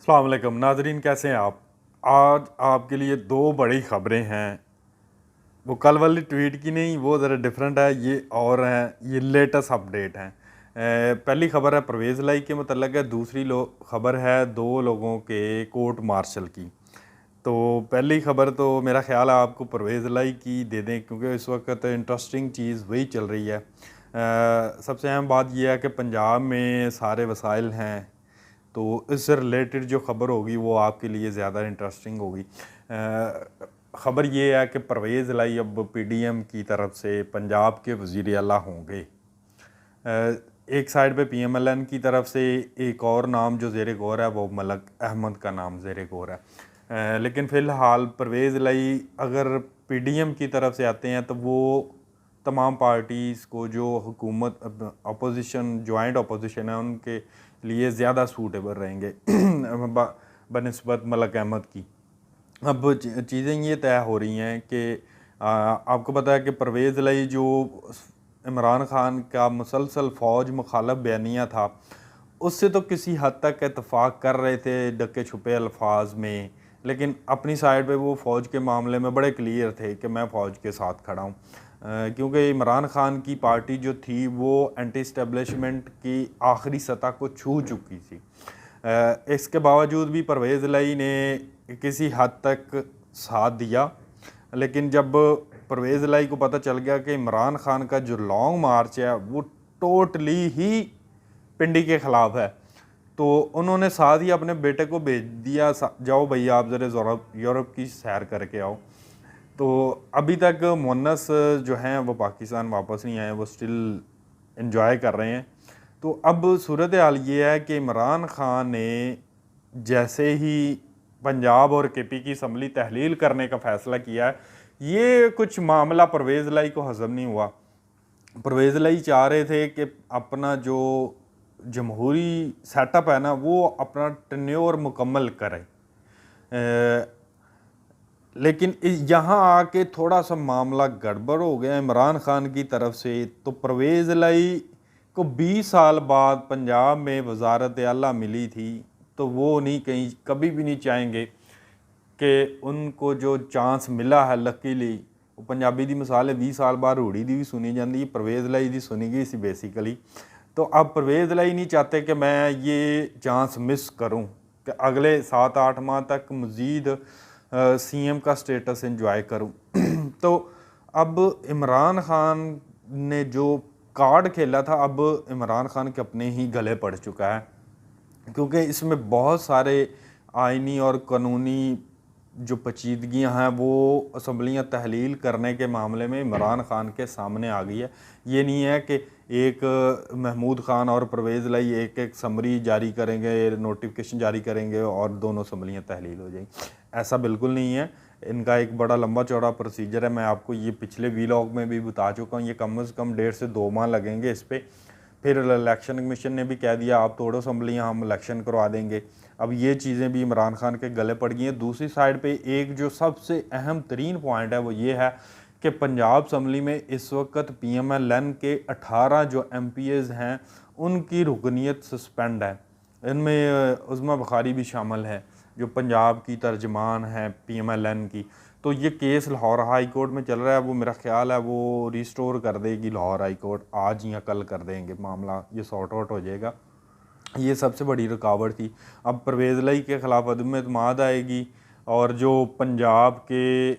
अस्सलाम वालेकुम नाजरीन, कैसे हैं आप। आज आपके लिए दो बड़ी ख़बरें हैं। वो कल वाली ट्वीट की नहीं, वो ज़रा डिफरेंट है, ये और हैं, ये लेटेस्ट अपडेट हैं। पहली ख़बर है परवेज़ लाई के मतलब है, दूसरी ख़बर है दो लोगों के कोर्ट मार्शल की। तो पहली ख़बर तो मेरा ख्याल है आपको परवेज़ लाई की दे दें, क्योंकि इस वक्त इंटरेस्टिंग चीज़ वही चल रही है। सबसे अहम बात यह है कि पंजाब में सारे वसाइल हैं, तो इससे रिलेटेड जो ख़बर होगी वो आपके लिए ज़्यादा इंटरेस्टिंग होगी। ख़बर ये है कि परवेज़ लाई अब पीडीएम की तरफ से पंजाब के वज़ीर आला होंगे। एक साइड पे पीएमएलएन की तरफ से एक और नाम जो ज़ेरे गौर है वो मलक अहमद का नाम ज़ेरे गौर है। लेकिन फ़िलहाल परवेज़ लाई अगर पीडीएम की तरफ से आते हैं तो वो तमाम पार्टीज़ को जो हुकूमत अपोजिशन जॉइंट अपोजिशन है उनके लिए ज़्यादा सूटेबल रहेंगे बनिस्बत मलक अहमद की। अब चीज़ें ये तय हो रही हैं कि आपको पता है कि परवेज़ लाई जो इमरान खान का मुसलसल फ़ौज मुखालफ बयानिया था, उससे तो किसी हद तक इत्तफाक कर रहे थे डके छुपे अल्फाज में, लेकिन अपनी साइड पे वो फ़ौज के मामले में बड़े क्लियर थे कि मैं फ़ौज के साथ खड़ा हूँ। क्योंकि इमरान खान की पार्टी जो थी वो एंटी इस्टेब्लिशमेंट की आखिरी सतह को छू चुकी थी। इसके बावजूद भी परवेज़ लाई ने किसी हद तक साथ दिया, लेकिन जब परवेज़ लाई को पता चल गया कि इमरान खान का जो लॉन्ग मार्च है वो टोटली ही पिंडी के ख़िलाफ़ है, तो उन्होंने साथ ही अपने बेटे को भेज दिया, जाओ भैया आप ज़रा यूरोप की सैर करके आओ। तो अभी तक मुन्नस जो हैं वो पाकिस्तान वापस नहीं आए, वो स्टिल इन्जॉय कर रहे हैं। तो अब सूरत हाल ये है कि इमरान खान ने जैसे ही पंजाब और केपी की असम्बली तहलील करने का फ़ैसला किया है, ये कुछ मामला परवेज़ लाई को हज़म नहीं हुआ। परवेज़ लाई चाह रहे थे कि अपना जो जमहूरी सेटअप है ना, वो अपना टेन्योर मुकम्मल करें। लेकिन यहाँ आके थोड़ा सा मामला गड़बड़ हो गया इमरान खान की तरफ से। तो परवेज़ लाई को 20 साल बाद पंजाब में वजारत आला मिली थी, तो वो नहीं कहीं कभी भी नहीं चाहेंगे कि उनको जो चांस मिला है लकीली, वो पंजाबी दी मिसाल है 20 साल बाद रूड़ी दी भी सुनी जाती है, परवेज़ लाई दी सुनी गई सी बेसिकली। तो अब परवेज़ लाई नहीं चाहते कि मैं ये चांस मिस करूं कि अगले 7-8 माह तक मज़ीद सीएम का स्टेटस एंजॉय करूं। तो अब इमरान खान ने जो कार्ड खेला था, अब इमरान खान के अपने ही गले पड़ चुका है, क्योंकि इसमें बहुत सारे आइनी और कानूनी जो पेचीदगियाँ हैं वो असम्बलियाँ तहलील करने के मामले में इमरान खान के सामने आ गई है। ये नहीं है कि एक महमूद खान और परवेज़ लाई एक एक समरी जारी करेंगे, नोटिफिकेशन जारी करेंगे और दोनों असम्बलियाँ तहलील हो जाएंगी, ऐसा बिल्कुल नहीं है। इनका एक बड़ा लंबा चौड़ा प्रोसीजर है, मैं आपको ये पिछले वीलॉग में भी बता चुका हूँ। ये कम से कम 1.5 से 2 माह लगेंगे इस पर। फिर इलेक्शन कमीशन ने भी कह दिया आप तोड़ो असम्बलियाँ, हम इलेक्शन करवा देंगे। अब ये चीज़ें भी इमरान खान के गले पड़ गई हैं। दूसरी साइड पे एक जो सबसे अहम तरीन पॉइंट है वो ये है कि पंजाब असम्बली में इस वक्त पीएमएलएन के 18 जो एमपीएज़ हैं उनकी रुकनीत सस्पेंड है। इनमें उज़्मा बुखारी भी शामिल है जो पंजाब की तर्जमान है पीएमएलएन की। तो ये केस लाहौर हाई कोर्ट में चल रहा है, वो मेरा ख्याल है वो रिस्टोर कर देगी लाहौर हाई कोर्ट, आज या कल कर देंगे, मामला ये सॉर्ट आउट हो जाएगा। ये सबसे बड़ी रुकावट थी। अब परवेज़ लाई के ख़िलाफ़ अदम एतमाद आएगी और जो पंजाब के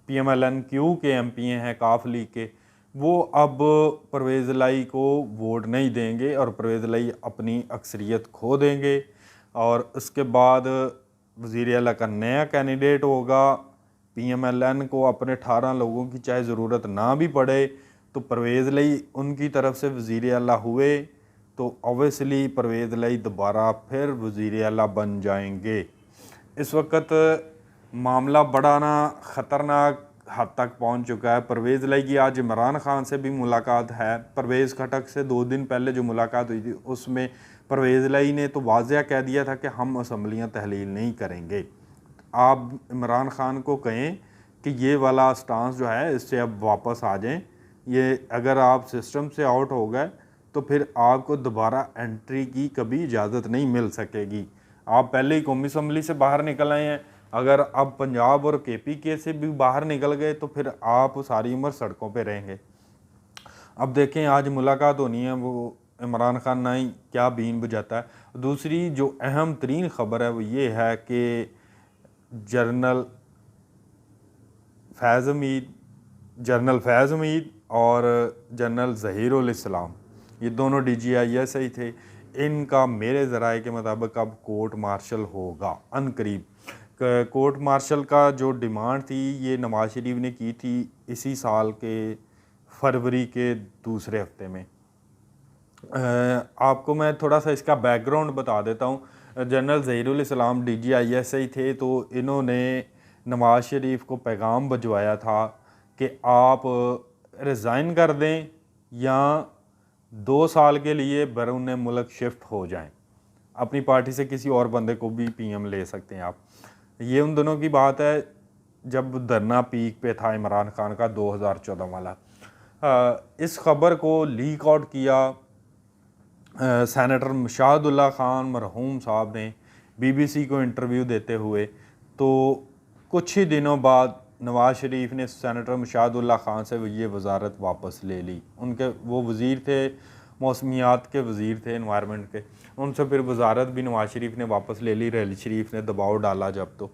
पीएमएलएन-क्यू के एमपी हैं काफ लीग के, वो अब परवेज़ लाई को वोट नहीं देंगे और परवेज़ लाई अपनी अक्सरियत खो देंगे। और उसके बाद वज़ीर आला का नया कैंडिडेट होगा। पीएमएलएन को अपने 18 लोगों की चाहे ज़रूरत ना भी पड़े तो परवेज़ लाई उनकी तरफ से वज़ीर आला हुए तो ऑब्वियसली परवेज़ लाई दोबारा फिर वज़ीर आला बन जाएंगे। इस वक्त मामला बड़ा ना ख़तरनाक हद तक पहुंच चुका है। परवेज़ लाई की आज इमरान खान से भी मुलाकात है। परवेज़ खटक से 2 दिन पहले जो मुलाकात हुई थी उसमें परवेज़ लाई ने तो वाज़ेह कह दिया था कि हम असम्बलियाँ तहलील नहीं करेंगे। आप इमरान खान को कहें कि ये वाला स्टांस जो है इससे अब वापस आ जाएं। ये अगर आप सिस्टम से आउट हो गए तो फिर आपको दोबारा एंट्री की कभी इजाज़त नहीं मिल सकेगी। आप पहले ही कौमी असम्बली से बाहर निकल आए हैं, अगर अब पंजाब और KPK से भी बाहर निकल गए तो फिर आप सारी उम्र सड़कों पे रहेंगे। अब देखें आज मुलाकात होनी है, वो इमरान खान नाई क्या बीन बजाता है। दूसरी जो अहम तरीन ख़बर है वो ये है कि जनरल फैज़ हमीद और जनरल ज़हीरुल इस्लाम, ये दोनों DGISI थे, इनका मेरे ज़राए के मुताबिक अब कोर्ट मार्शल होगा अनकरीब। कोर्ट मार्शल का जो डिमांड थी ये नवाज शरीफ ने की थी इसी साल के फरवरी के दूसरे हफ्ते में। आपको मैं थोड़ा सा इसका बैकग्राउंड बता देता हूँ। जनरल ज़हीरुल इस्लाम DGISI थे, तो इन्होंने नवाज शरीफ को पैगाम भिजवाया था कि आप रिज़ाइन कर दें या 2 साल के लिए बैरून मुल्क शिफ्ट हो जाएं, अपनी पार्टी से किसी और बंदे को भी PM ले सकते हैं आप। ये उन दोनों की बात है जब धरना पीक पे था इमरान खान का 2014 वाला। इस खबर को लीक आउट किया सेनेटर मुशाहिदुल्लाह खान मरहूम साहब ने BBC को इंटरव्यू देते हुए। तो कुछ ही दिनों बाद नवाज शरीफ ने सेनेटर मुशाहिदुल्लाह खान से ये वजारत वापस ले ली। उनके वो वज़ीर थे, मौसमियात के वज़ीर थे, एनवायरनमेंट के, उनसे फिर वजारत भी नवाज शरीफ ने वापस ले ली। रहील शरीफ ने दबाव डाला जब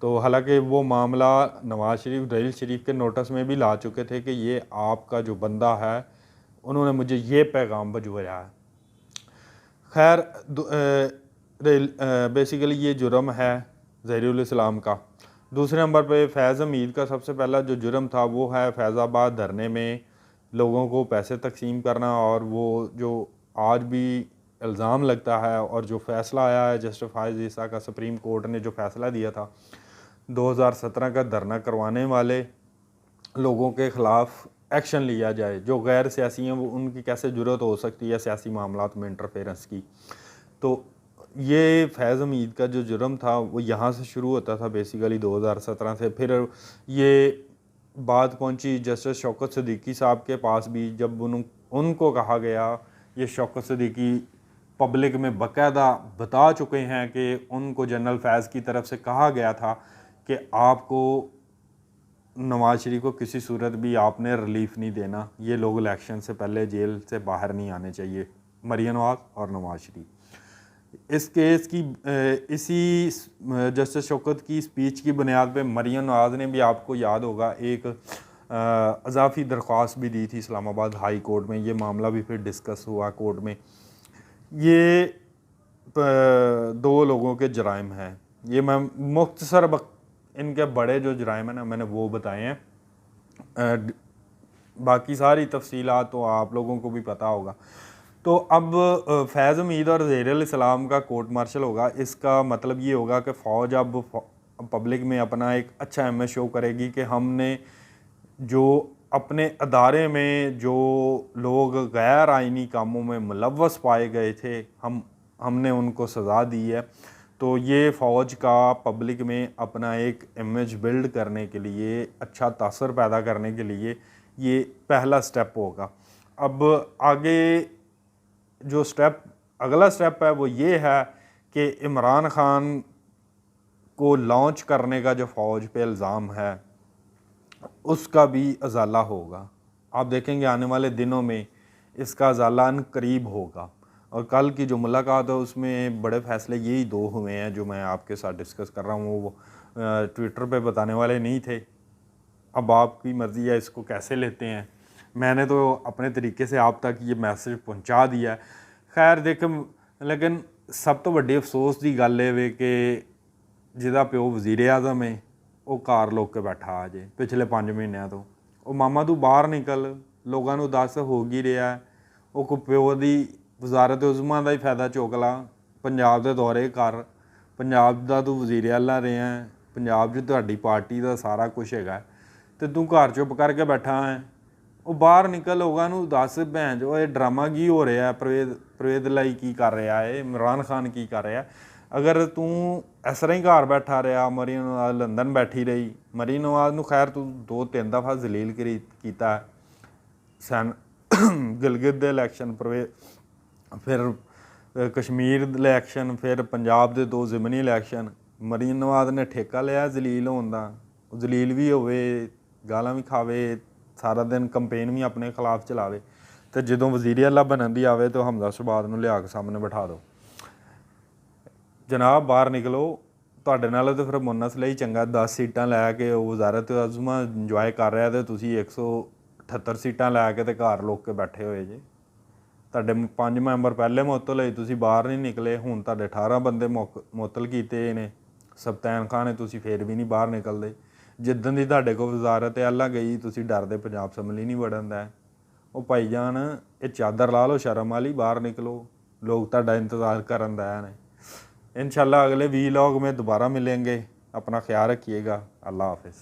तो हालांकि वो मामला नवाज शरीफ रहील शरीफ के नोटिस में भी ला चुके थे कि ये आपका जो बंदा है उन्होंने मुझे ये पैगाम भिजवाया है। खैर बेसिकली ये जुर्म है ज़हीरुल इस्लाम का। दूसरे नंबर पे फैज़ हमीद का सबसे पहला जो जुर्म था वो है फैज़ाबाद धरने में लोगों को पैसे तकसीम करना, और वो जो आज भी इल्ज़ाम लगता है और जो फ़ैसला आया है जस्टिस फाइज़ ईसा का, सुप्रीम कोर्ट ने जो फ़ैसला दिया था 2017 का, धरना करवाने वाले लोगों के ख़िलाफ़ एक्शन लिया जाए, जो गैर सियासी हैं वो उनकी कैसे ज़रूरत हो सकती है सियासी मामलात में इंटरफेरेंस की। तो ये फैज़ हमीद का जो जुर्म था वो यहाँ से शुरू होता था बेसिकली 2017 से। फिर ये बात पहुँची जस्टिस शौकत सिद्दीकी साहब के पास भी, जब उनको कहा गया, ये शौकत सिद्दीकी पब्लिक में बाकायदा बता चुके हैं कि उनको जनरल फैज़ की तरफ से कहा गया था कि आपको नवाज शरीफ को किसी सूरत भी आपने रिलीफ नहीं देना, ये लोग इलेक्शन से पहले जेल से बाहर नहीं आने चाहिए, मरियम नवाज और नवाज शरीफ। इस केस की इसी जस्टिस शौकत की स्पीच की बुनियाद पे मरियम नवाज ने भी, आपको याद होगा, एक अजाफी दरख्वास्त भी दी थी इस्लामाबाद हाई कोर्ट में। ये मामला भी फिर डिस्कस हुआ कोर्ट में। ये 2 लोगों के जराइम हैं, ये मैं मुख्तसर इनके बड़े जो जराइम हैं ना मैंने वो बताए हैं, बाकी सारी तफसीलात तो आप लोगों को भी पता होगा। तो अब फैज़ हमीद और ज़हीरुल इस्लाम का कोर्ट मार्शल होगा। इसका मतलब ये होगा कि फ़ौज अब पब्लिक में अपना एक अच्छा इमेज शो करेगी कि हमने जो अपने अदारे में जो लोग गैर आइनी कामों में मुलव्वस पाए गए थे, हमने उनको सज़ा दी है। तो ये फ़ौज का पब्लिक में अपना एक इमेज बिल्ड करने के लिए, अच्छा तासर पैदा करने के लिए ये पहला स्टेप होगा। अब आगे जो अगला स्टेप है वो ये है कि इमरान खान को लॉन्च करने का जो फ़ौज पे इल्ज़ाम है उसका भी अजाला होगा। आप देखेंगे आने वाले दिनों में इसका अजाला करीब होगा। और कल की जो मुलाकात है उसमें बड़े फ़ैसले यही 2 हुए हैं जो मैं आपके साथ डिस्कस कर रहा हूँ। वो ट्विटर पे बताने वाले नहीं थे। अब आपकी मर्ज़ी है इसको कैसे लेते हैं। मैंने तो अपने तरीके से आप तक ये मैसेज पहुंचा दिया है। खैर देख, लेकिन सब तो बड़ी अफसोस की गल है वे कि जिहदा प्यो वज़ीर आज़म है वो घर लोग के बैठा अजे पिछले 5 महीनों तो। वो मामा तू बाहर निकल, लोगों को दस हो की रहा है। वो को प्यो की वजारत उज़मा का ही फायदा चुक ला, पंजाब के दौरे कर, पंजाब का तू वज़ीर आला रहा है, पंजाब च तुहाडी पार्टी का सारा कुछ है, तो तू घर चुप करके बैठा है। वो बाहर निकल, लोगों को दस भैन जो ये ड्रामा की हो रहा है, परवेज़ लाई की कर रहा है, इमरान खान की कर रहा है। अगर तू इस तरह ही घर बैठा रहा, मरीम नवाज लंदन बैठी रही, मरीम नवाज को खैर तू 2-3 दफ़ा जलील किया सन गिलगित दे इलैक्शन, फिर कश्मीर इलैक्शन, फिर पंजाब ਦੇ 2 ਜ਼ਿਮਨੀ ਇਲੈਕਸ਼ਨ। ਮਰੀਨ ਨਵਾਜ਼ ਨੇ ਠੇਕਾ ਲਿਆ ਜ਼ਲੀਲ ਹੋਣ ਦਾ, ਉਹ ਜ਼ਲੀਲ ਵੀ ਹੋਵੇ, ਗਾਲਾਂ ਵੀ ਖਾਵੇ, ਸਾਰਾ ਦਿਨ ਕੰਪੇਨ ਵੀ ਆਪਣੇ ਖਿਲਾਫ ਚਲਾਵੇ, ਅਤੇ ਜਦੋਂ ਵਜ਼ੀਰ ਆਲਾ ਬਣਨ ਦੀ ਆਵੇ ਤਾਂ ਹਮਜ਼ਾ ਸ਼ਹਬਾਜ਼ ਨੂੰ ਲਿਆ ਕੇ ਸਾਹਮਣੇ ਬਿਠਾ ਦਿਓ। ਜਨਾਬ ਬਾਹਰ ਨਿਕਲੋ, ਤੁਹਾਡੇ ਨਾਲ ਤਾਂ ਫਿਰ ਮੁਨਸ ਲਈ ਚੰਗਾ 10 ਸੀਟਾਂ ਲੈ ਕੇ ਉਹ ਵਜ਼ਾਰਤ ਅਜ਼ਮਾ ਇੰਜੋਏ ਕਰ ਰਿਹਾ, ਅਤੇ ਤੁਸੀਂ 178 ਸੀਟਾਂ ਲੈ ਕੇ ਤੇ ਘਰ ਲੋਕ ਕੇ ਬੈਠੇ ਹੋਏ ਜੇ। ਤੁਹਾਡੇ 5 ਮੈਂਬਰ ਪਹਿਲੇ ਮੁਅੱਤਲ ਹੋਏ, ਤੁਸੀਂ ਬਾਹਰ ਨਹੀਂ ਨਿਕਲੇ। ਹੁਣ ਤੁਹਾਡੇ 18 ਬੰਦੇ ਮੁਅੱਤਲ ਕੀਤੇ ਨੇ। ਸਬਤੈਨ ਖਾਨ ਨੇ, ਤੁਸੀਂ ਫਿਰ ਵੀ ਨਹੀਂ ਬਾਹਰ ਨਿਕਲਦੇ। ਜਿੱਦਣ ਦੀ ਤੁਹਾਡੇ ਕੋਲ ਵਜ਼ਾਰਤ ਆਲਾ ਗਈ, ਤੁਸੀਂ ਡਰਦੇ ਪੰਜਾਬ ਸੰਭਲੀ ਨਹੀਂ ਵੜਨ ਦਾ। ਉਹ ਭਾਈ ਜਾਨ, ਇਹ ਚਾਦਰ ਲਾ ਲਓ ਸ਼ਰਮ ਵਾਲੀ, ਬਾਹਰ ਨਿਕਲੋ, ਲੋਕ ਤੁਹਾਡਾ ਇੰਤਜ਼ਾਰ ਕਰਨ ਦਾ ਨੇ। इंशाल्लाह अगले वीलॉग में दोबारा मिलेंगे। अपना ख्याल रखिएगा। अल्लाह हाफिज़।